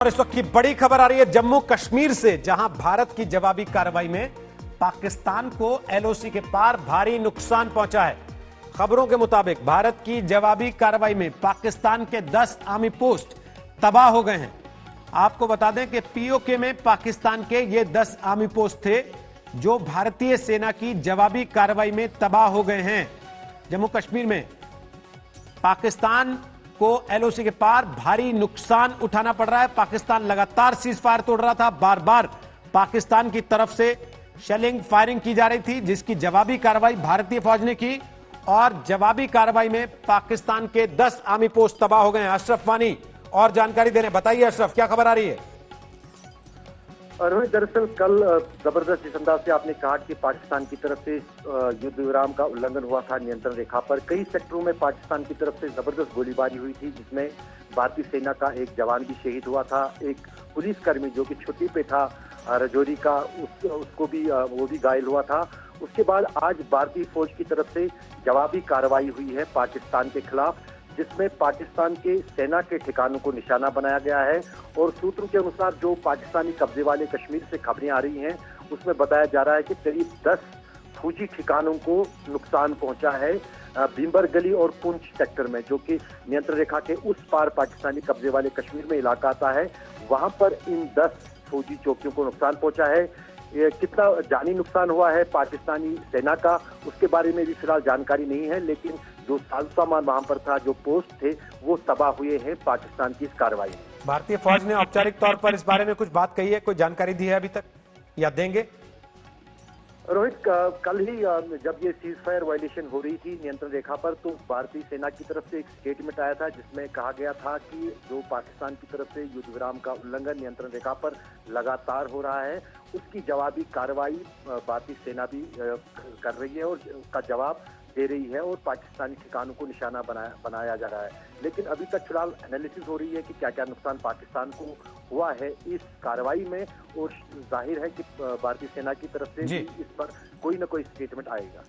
और इस वक्त की बड़ी खबर आ रही है जम्मू कश्मीर से, जहां भारत की जवाबी कार्रवाई में पाकिस्तान को एलओसी के पार भारी नुकसान पहुंचा है। खबरों के मुताबिक भारत की जवाबी कार्रवाई में पाकिस्तान के 10 आर्मी पोस्ट तबाह हो गए हैं। आपको बता दें कि पीओके में पाकिस्तान के ये 10 आर्मी पोस्ट थे जो भारतीय सेना की जवाबी कार्रवाई में तबाह हो गए हैं। जम्मू कश्मीर में पाकिस्तान को एलओसी के पार भारी नुकसान उठाना पड़ रहा है। पाकिस्तान लगातार सीज फायर तोड़ रहा था, बार बार पाकिस्तान की तरफ से शेलिंग फायरिंग की जा रही थी, जिसकी जवाबी कार्रवाई भारतीय फौज ने की और जवाबी कार्रवाई में पाकिस्तान के 10 आर्मी पोस्ट तबाह हो गए हैं। अशरफ वानी और जानकारी देने, बताइए अशरफ, क्या खबर आ रही है? रोहित, दरअसल कल जबरदस्त इस अंदाज से आपने कहा कि पाकिस्तान की तरफ से युद्ध विराम का उल्लंघन हुआ था। नियंत्रण रेखा पर कई सेक्टरों में पाकिस्तान की तरफ से जबरदस्त गोलीबारी हुई थी, जिसमें भारतीय सेना का एक जवान भी शहीद हुआ था। एक पुलिसकर्मी जो कि छुट्टी पे था रजौरी का, उसको भी वो भी घायल हुआ था। उसके बाद आज भारतीय फौज की तरफ से जवाबी कार्रवाई हुई है पाकिस्तान के खिलाफ, जिसमें पाकिस्तान के सेना के ठिकानों को निशाना बनाया गया है। और सूत्रों के अनुसार जो पाकिस्तानी कब्जे वाले कश्मीर से खबरें आ रही हैं, उसमें बताया जा रहा है कि करीब 10 फौजी ठिकानों को नुकसान पहुंचा है भीमबर गली और पुंछ सेक्टर में, जो कि नियंत्रण रेखा के उस पार पाकिस्तानी कब्जे वाले कश्मीर में इलाका आता है। वहां पर इन 10 फौजी चौकियों को नुकसान पहुंचा है। कितना जानी नुकसान हुआ है पाकिस्तानी सेना का, उसके बारे में भी फिलहाल जानकारी नहीं है, लेकिन जो सामान वहां पर था, जो पोस्ट थे, वो तबाह हुए हैं पाकिस्तान की इस कार्रवाई में। भारतीय फौज ने औपचारिक तौर पर इस बारे में कुछ बात कही है, कोई जानकारी दी है अभी तक या देंगे? रोहित, कल ही जब ये सीज फायर वायलेशन हो रही थी नियंत्रण रेखा पर, तो भारतीय सेना की तरफ से एक स्टेटमेंट आया था जिसमें कहा गया था कि जो पाकिस्तान की तरफ से युद्ध विराम का उल्लंघन नियंत्रण रेखा पर लगातार हो रहा है, उसकी जवाबी कार्रवाई भारतीय सेना भी कर रही है और उसका जवाब दे रही है और पाकिस्तानी ठिकानों को निशाना बनाया जा रहा है। लेकिन अभी तक फिलहाल एनालिसिस हो रही है कि क्या क्या नुकसान पाकिस्तान को हुआ है इस कार्रवाई में, और जाहिर है कि भारतीय सेना की तरफ से इस पर कोई ना कोई स्टेटमेंट आएगा।